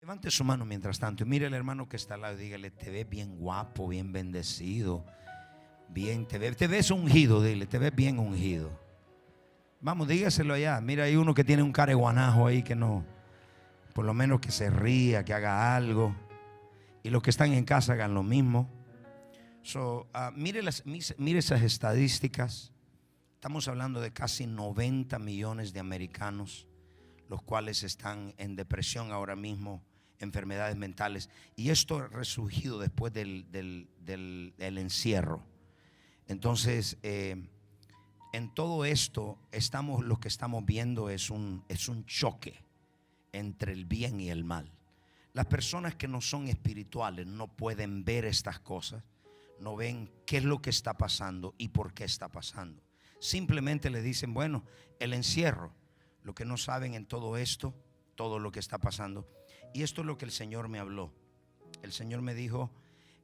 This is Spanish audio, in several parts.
Levante su mano mientras tanto y mire al hermano que está al lado y dígale: te ves bien guapo, bien bendecido, bien, te ves ungido, dile, te ves bien ungido. Vamos, dígaselo allá. Mira, hay uno que tiene un careguanajo ahí que no, por lo menos que se ría, que haga algo. Y los que están en casa hagan lo mismo. Mire esas estadísticas. Estamos hablando de casi 90 millones de americanos, los cuales están en depresión ahora mismo, enfermedades mentales. Y esto ha resurgido después del encierro. Entonces, en todo esto, lo que estamos viendo es un choque entre el bien y el mal. Las personas que no son espirituales no pueden ver estas cosas, no ven qué es lo que está pasando y por qué está pasando. Simplemente le dicen, bueno, el encierro. Lo que no saben en todo esto, todo lo que está pasando. Y esto es lo que el Señor me habló. El Señor me dijo: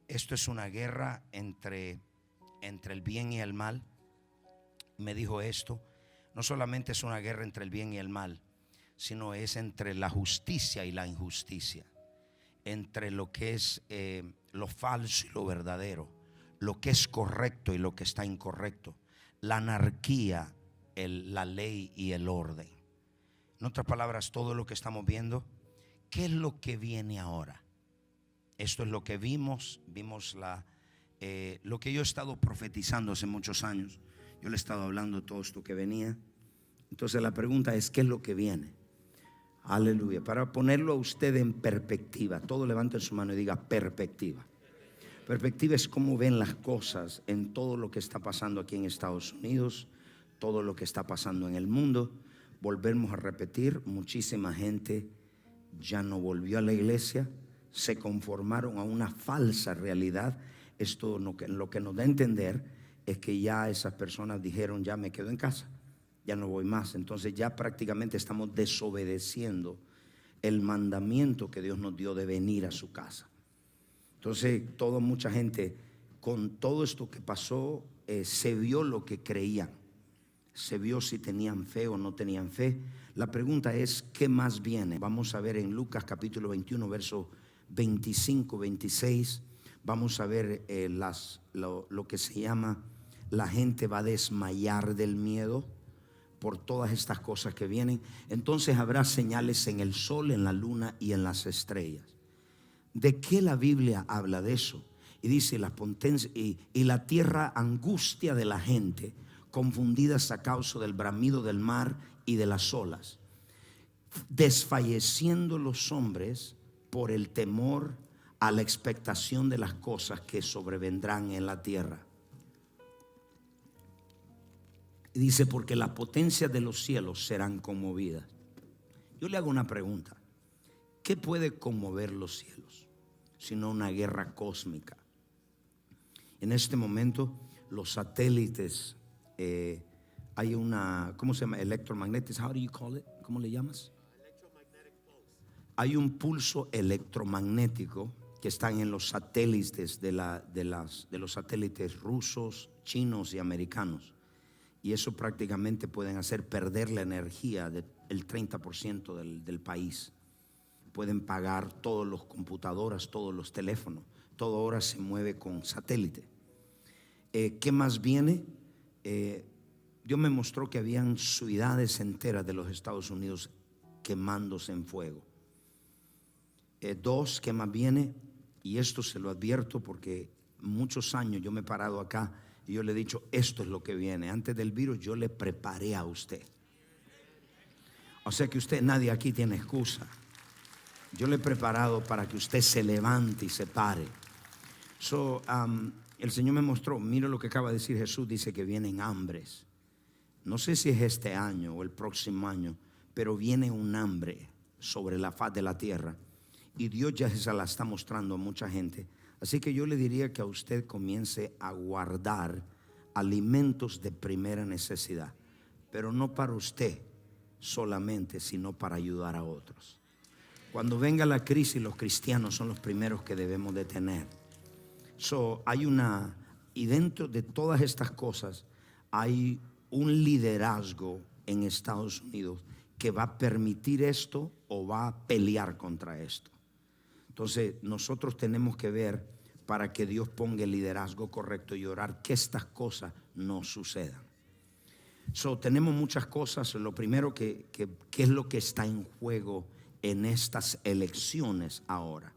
esto es una guerra entre el bien y el mal. Me dijo esto: no solamente es una guerra entre el bien y el mal, sino es entre la justicia y la injusticia, entre lo que es lo falso y lo verdadero, lo que es correcto y lo que está incorrecto, la anarquía, la ley y el orden. En otras palabras, todo lo que estamos viendo, ¿qué es lo que viene ahora? Esto es lo que vimos lo que yo he estado profetizando hace muchos años. Yo le he estado hablando de todo esto que venía. Entonces la pregunta es: ¿qué es lo que viene? Aleluya. Para ponerlo a usted en perspectiva, todo levante su mano y diga: perspectiva. Perspectiva es cómo ven las cosas en todo lo que está pasando aquí en Estados Unidos, todo lo que está pasando en el mundo. Volvemos a repetir, muchísima gente ya no volvió a la iglesia, se conformaron a una falsa realidad. Esto lo que nos da a entender es que ya esas personas dijeron: ya me quedo en casa, ya no voy más. Entonces ya prácticamente estamos desobedeciendo el mandamiento que Dios nos dio de venir a su casa. Entonces mucha gente, con todo esto que pasó, se vio lo que creían, se vio si tenían fe o no tenían fe. La pregunta es: ¿qué más viene? Vamos a ver en Lucas capítulo 21 verso 25, 26. Vamos a ver lo que se llama: la gente va a desmayar del miedo por todas estas cosas que vienen. Entonces habrá señales en el sol, en la luna y en las estrellas. ¿De qué la Biblia habla de eso? Y dice: y la tierra angustia de la gente, confundidas a causa del bramido del mar y de las olas, desfalleciendo los hombres por el temor a la expectación de las cosas que sobrevendrán en la tierra. Y dice: porque las potencias de los cielos serán conmovidas. Yo le hago una pregunta: ¿qué puede conmover los cielos sino una guerra cósmica? En este momento los satélites, hay una, ¿cómo se llama? Electromagnetic, how do you call it? ¿Cómo le llamas? Hay un pulso electromagnético que están en los satélites de los satélites rusos, chinos y americanos. Y eso prácticamente pueden hacer perder la energía del 30% del país. Pueden pagar todas las computadoras, todos los teléfonos. Todo ahora se mueve con satélite. ¿Qué más viene? Dios me mostró que habían ciudades enteras de los Estados Unidos quemándose en fuego. Dos, ¿qué más viene? Y esto se lo advierto porque muchos años yo me he parado acá y yo le he dicho: esto es lo que viene. Antes del virus yo le preparé a usted. O sea que nadie aquí tiene excusa. Yo le he preparado para que usted se levante y se pare. El Señor me mostró, mire lo que acaba de decir Jesús, dice que vienen hambres. No sé si es este año o el próximo año, pero viene un hambre sobre la faz de la tierra. Y Dios ya se la está mostrando a mucha gente. Así que yo le diría que a usted comience a guardar alimentos de primera necesidad, pero no para usted solamente, sino para ayudar a otros. Cuando venga la crisis, los cristianos son los primeros que debemos de tener. Y dentro de todas estas cosas hay un liderazgo en Estados Unidos que va a permitir esto o va a pelear contra esto. Entonces nosotros tenemos que ver para que Dios ponga el liderazgo correcto y orar que estas cosas no sucedan. Tenemos muchas cosas. Lo primero ¿qué es lo que está en juego en estas elecciones ahora?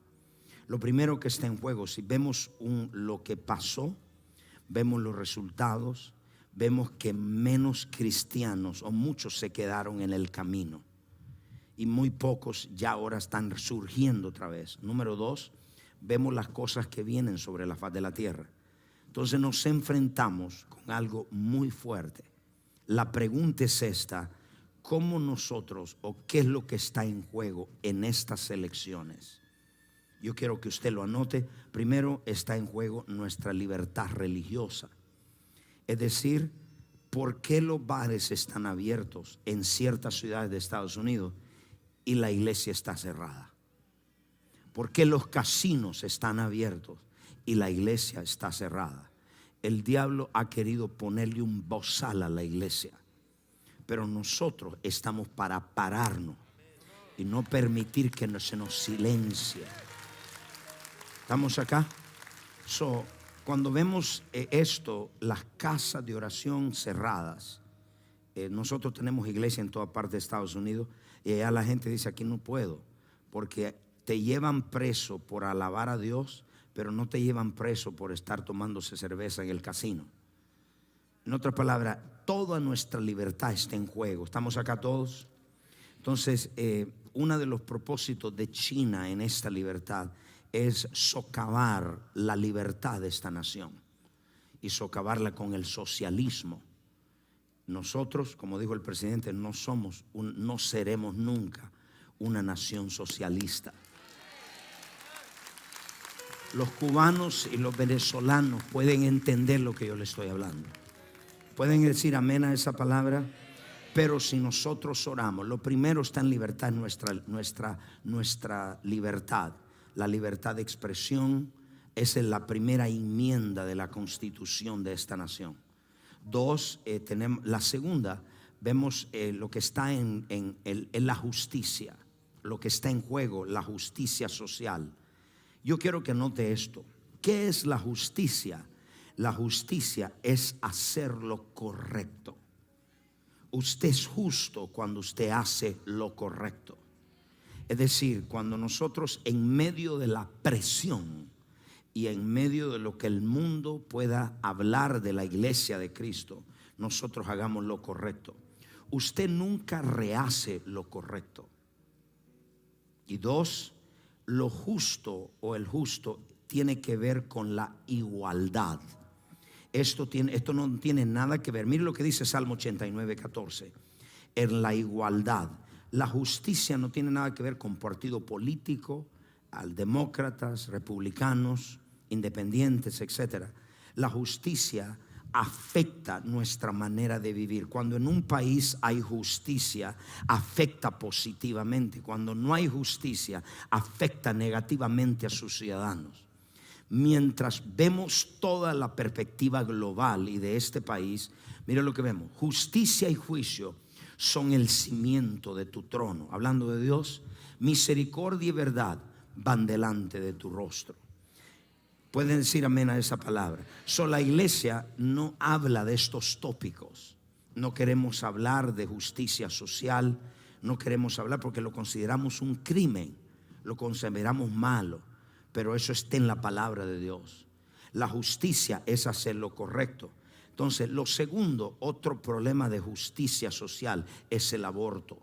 Lo primero que está en juego, si vemos lo que pasó, vemos los resultados, vemos que menos cristianos o muchos se quedaron en el camino y muy pocos ya ahora están surgiendo otra vez. Número dos, vemos las cosas que vienen sobre la faz de la tierra. Entonces nos enfrentamos con algo muy fuerte. La pregunta es esta: ¿cómo nosotros o qué es lo que está en juego en estas elecciones? Yo quiero que usted lo anote. Primero está en juego nuestra libertad religiosa. Es decir, ¿por qué los bares están abiertos en ciertas ciudades de Estados Unidos y la iglesia está cerrada? ¿Por qué los casinos están abiertos y la iglesia está cerrada? El diablo ha querido ponerle un bozal a la iglesia, pero nosotros estamos para pararnos y no permitir que se nos silencie. ¿Estamos acá? Cuando vemos esto, las casas de oración cerradas, nosotros tenemos iglesia en toda parte de Estados Unidos y allá la gente dice: aquí no puedo, porque te llevan preso por alabar a Dios, pero no te llevan preso por estar tomándose cerveza en el casino. En otras palabras, toda nuestra libertad está en juego. ¿Estamos acá todos? Entonces, uno de los propósitos de China en esta libertad es socavar la libertad de esta nación y socavarla con el socialismo. Nosotros, como dijo el presidente, no seremos nunca una nación socialista. Los cubanos y los venezolanos pueden entender lo que yo les estoy hablando. Pueden decir amén a esa palabra. Pero si nosotros oramos, lo primero está en libertad, nuestra libertad. La libertad de expresión. Esa es la primera enmienda de la constitución de esta nación. Dos, tenemos la segunda. Vemos lo que está en la justicia. Lo que está en juego, la justicia social. Yo quiero que note esto. ¿Qué es la justicia? La justicia es hacer lo correcto. Usted es justo cuando usted hace lo correcto. Es decir, cuando nosotros en medio de la presión y en medio de lo que el mundo pueda hablar de la iglesia de Cristo, nosotros hagamos lo correcto. Usted nunca rehace lo correcto. Y dos, lo justo o el justo tiene que ver con la igualdad. Esto no tiene nada que ver. Mire lo que dice Salmo 89:14. En la igualdad. La justicia no tiene nada que ver con partido político, demócratas, republicanos, independientes, etc. La justicia afecta nuestra manera de vivir. Cuando en un país hay justicia, afecta positivamente. Cuando no hay justicia, afecta negativamente a sus ciudadanos. Mientras vemos toda la perspectiva global y de este país, mire lo que vemos: justicia y juicio son el cimiento de tu trono. Hablando de Dios, misericordia y verdad van delante de tu rostro. Pueden decir amén a esa palabra. La iglesia no habla de estos tópicos. No queremos hablar de justicia social. No queremos hablar porque lo consideramos un crimen, lo consideramos malo. Pero eso está en la palabra de Dios. La justicia es hacer lo correcto. Entonces, lo segundo, otro problema de justicia social es el aborto.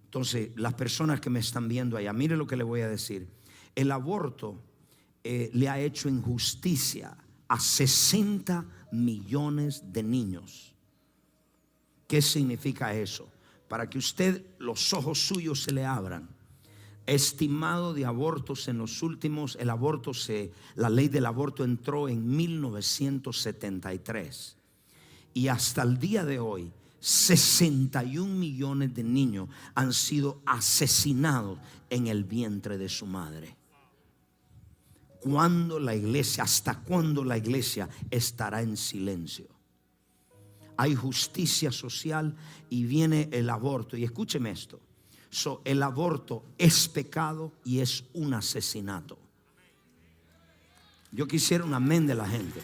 Entonces, las personas que me están viendo allá, mire lo que le voy a decir. El aborto le ha hecho injusticia a 60 millones de niños. ¿Qué significa eso? Para que usted, los ojos suyos se le abran. Estimado de abortos en los últimos, la ley del aborto entró en 1973 y hasta el día de hoy 61 millones de niños han sido asesinados en el vientre de su madre. ¿Hasta cuándo la iglesia estará en silencio? Hay justicia social y viene el aborto. Y escúcheme esto. El aborto es pecado y es un asesinato. Yo quisiera un amén de la gente.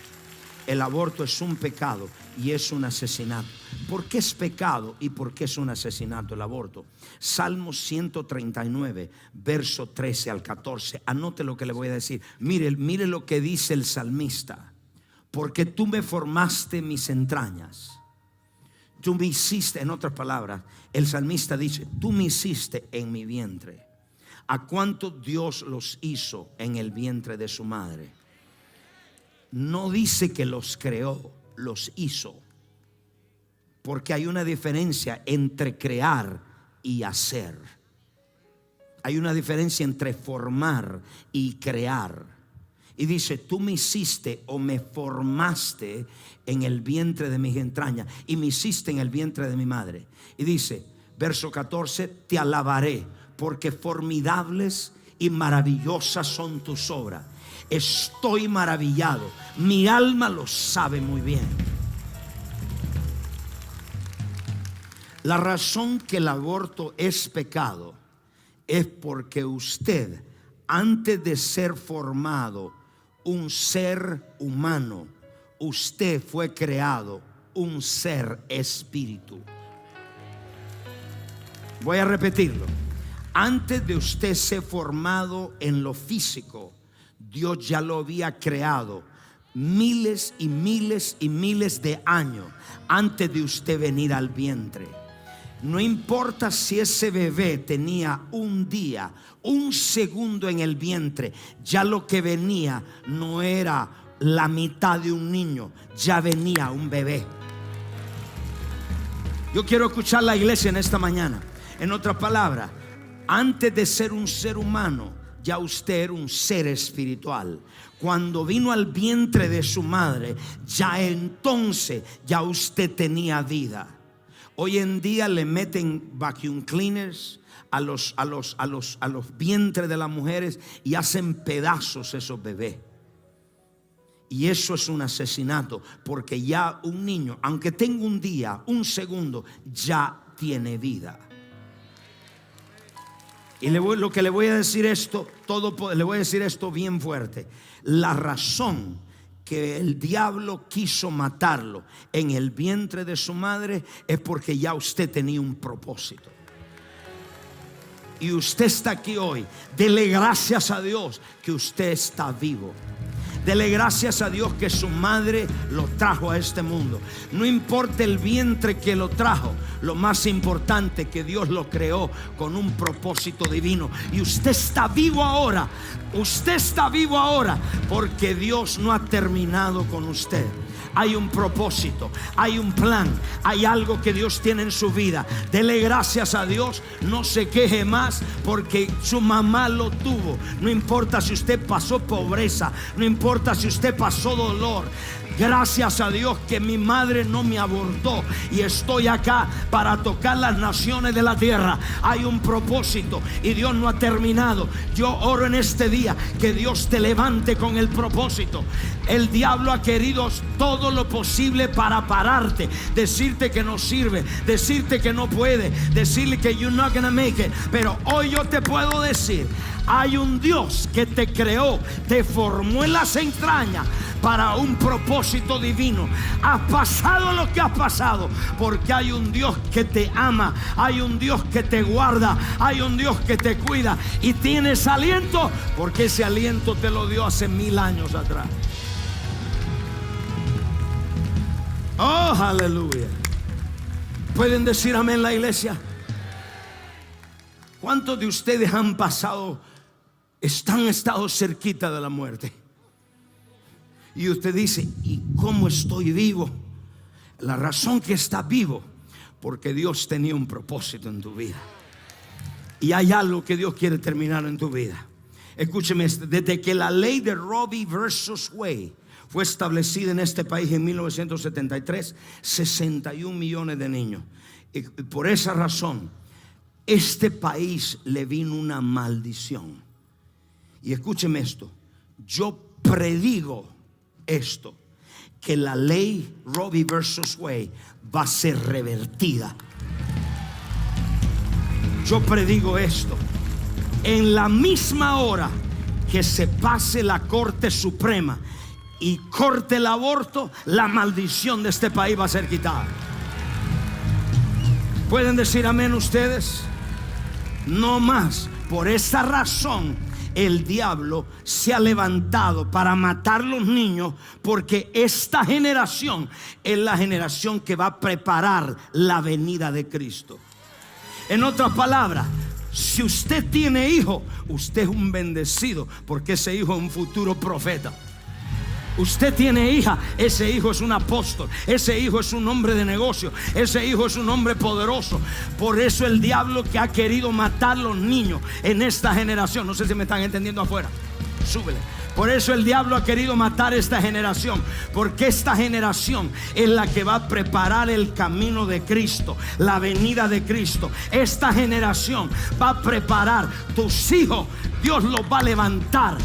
El aborto es un pecado y es un asesinato. ¿Por qué es pecado y por qué es un asesinato el aborto? Salmo 139, verso 13 al 14. Anote lo que le voy a decir. Mire lo que dice el salmista. Porque tú me formaste mis entrañas. Tú me hiciste, en otras palabras, el salmista dice, tú me hiciste en mi vientre. ¿A cuánto Dios los hizo en el vientre de su madre? No dice que los creó, los hizo. Porque hay una diferencia entre crear y hacer. Hay una diferencia entre formar y crear. Y dice, tú me hiciste o me formaste en el vientre de mis entrañas y me hiciste en el vientre de mi madre. Y dice, verso 14, te alabaré porque formidables y maravillosas son tus obras. Estoy maravillado, mi alma lo sabe muy bien. La razón que el aborto es pecado es porque usted, antes de ser formado un ser humano, usted fue creado un ser espíritu. Voy a repetirlo. Antes de usted ser formado en lo físico, Dios ya lo había creado miles y miles y miles de años antes de usted venir al vientre. No importa si ese bebé tenía un día, un segundo en el vientre, ya lo que venía no era la mitad de un niño, ya venía un bebé. Yo quiero escuchar la iglesia en esta mañana. En otras palabras, antes de ser un ser humano, ya usted era un ser espiritual. Cuando vino al vientre de su madre, ya entonces ya usted tenía vida. Hoy en día le meten vacuum cleaners a los vientres de las mujeres y hacen pedazos esos bebés. Y eso es un asesinato, porque ya un niño, aunque tenga un día, un segundo, ya tiene vida. Y lo que le voy a decir le voy a decir esto bien fuerte. La razón que el diablo quiso matarlo en el vientre de su madre es porque ya usted tenía un propósito. Y usted está aquí hoy. Dele gracias a Dios que usted está vivo. Dele gracias a Dios que su madre lo trajo a este mundo. No importa el vientre que lo trajo, lo más importante que Dios lo creó con un propósito divino. Y usted está vivo ahora. Usted está vivo ahora porque Dios no ha terminado con usted. Hay un propósito, hay un plan, hay algo que Dios tiene en su vida. Dele gracias a Dios, no se queje más porque su mamá lo tuvo. No importa si usted pasó pobreza, no importa si usted pasó dolor. Gracias a Dios que mi madre no me abortó y estoy acá para tocar las naciones de la tierra. Hay un propósito y Dios no ha terminado. Yo oro en este día que Dios te levante con el propósito. El diablo ha querido todo lo posible para pararte, decirte que no sirve, decirte que no puede, decirle que you're not gonna make it. Pero hoy yo te puedo decir, hay un Dios que te creó, te formó en las entrañas para un propósito divino. Has pasado lo que has pasado porque hay un Dios que te ama, hay un Dios que te guarda, hay un Dios que te cuida y tienes aliento porque ese aliento te lo dio hace 1000 años atrás. Oh, aleluya. ¿Pueden decir amén la iglesia? ¿Cuántos de ustedes han estado cerquita de la muerte? Y usted dice, ¿y cómo estoy vivo? La razón que está vivo, porque Dios tenía un propósito en tu vida. Y hay algo que Dios quiere terminar en tu vida. Escúcheme, desde que la ley de Roe versus Wade fue establecida en este país en 1973, 61 millones de niños. Y por esa razón, este país le vino una maldición. Y escúcheme esto, yo predigo esto, que la ley Roe versus Wade va a ser revertida. Yo predigo esto: en la misma hora que se pase la Corte Suprema y corte el aborto, la maldición de este país va a ser quitada. ¿Pueden decir amén ustedes? No más. Por esa razón el diablo se ha levantado para matar los niños, porque esta generación es la generación que va a preparar la venida de Cristo. En otras palabras, si usted tiene hijo, usted es un bendecido, porque ese hijo es un futuro profeta. Usted tiene hija, ese hijo es un apóstol, ese hijo es un hombre de negocio, ese hijo es un hombre poderoso. Por eso el diablo que ha querido matar los niños en esta generación, no sé si me están entendiendo afuera, súbele. Por eso el diablo ha querido matar esta generación, porque esta generación es la que va a preparar el camino de Cristo, la venida de Cristo. Esta generación va a preparar tus hijos, Dios los va a levantar.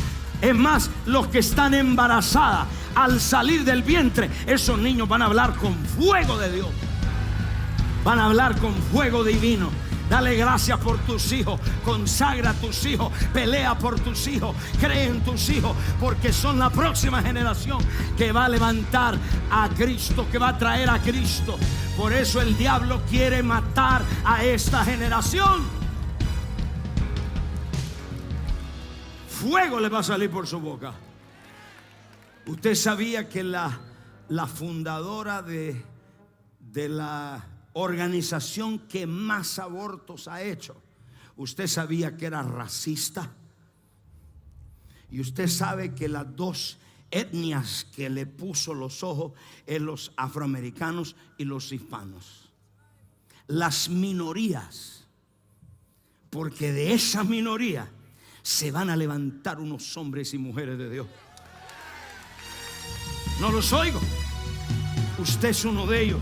Es más, los que están embarazadas, al salir del vientre, esos niños van a hablar con fuego de Dios. Van a hablar con fuego divino. Dale gracias por tus hijos, consagra a tus hijos, pelea por tus hijos, cree en tus hijos, porque son la próxima generación que va a levantar a Cristo, que va a traer a Cristo. Por eso el diablo quiere matar a esta generación. Fuego le va a salir por su boca. Usted sabía que la fundadora de la organización que más abortos ha hecho, usted sabía que era racista. Y usted sabe que las dos etnias que le puso los ojos es los afroamericanos y los hispanos, las minorías, porque de esa minoría se van a levantar unos hombres y mujeres de Dios. No los oigo. Usted es uno de ellos.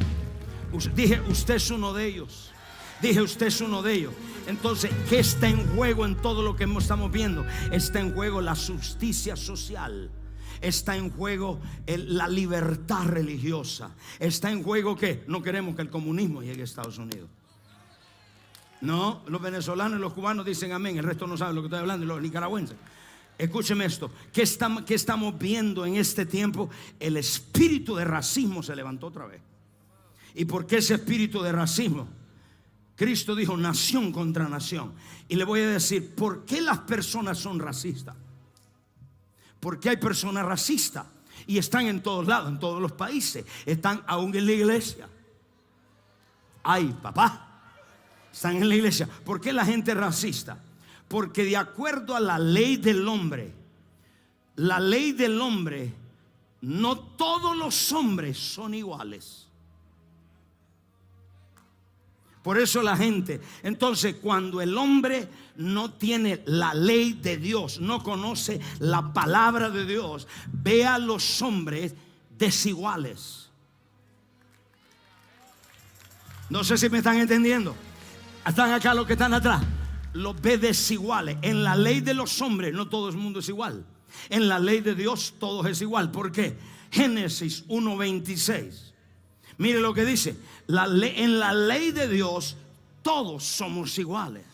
Dije, usted es uno de ellos. Dije, usted es uno de ellos. Entonces, ¿qué está en juego en todo lo que estamos viendo? Está en juego la justicia social. Está en juego la libertad religiosa. Está en juego que no queremos que el comunismo llegue a Estados Unidos. No, los venezolanos y los cubanos dicen amén. El resto no sabe lo que estoy hablando. Y los nicaragüenses. Escúcheme esto. ¿Qué estamos viendo en este tiempo? El espíritu de racismo se levantó otra vez. ¿Y por qué ese espíritu de racismo? Cristo dijo nación contra nación. Y le voy a decir, ¿por qué las personas son racistas? Porque hay personas racistas. Y están en todos lados, en todos los países. Están aún en la iglesia. Ay, papá. Están en la iglesia. ¿Por qué la gente es racista? Porque de acuerdo a la ley del hombre, no todos los hombres son iguales. Por eso la gente, entonces cuando el hombre no tiene la ley de Dios, no conoce la palabra de Dios, ve a los hombres desiguales. No sé si me están entendiendo. Están acá los que están atrás. Los ve desiguales. En la ley de los hombres no todo el mundo es igual. En la ley de Dios todo es igual. ¿Por qué? Génesis 1:26. Mire lo que dice. En la ley de Dios todos somos iguales.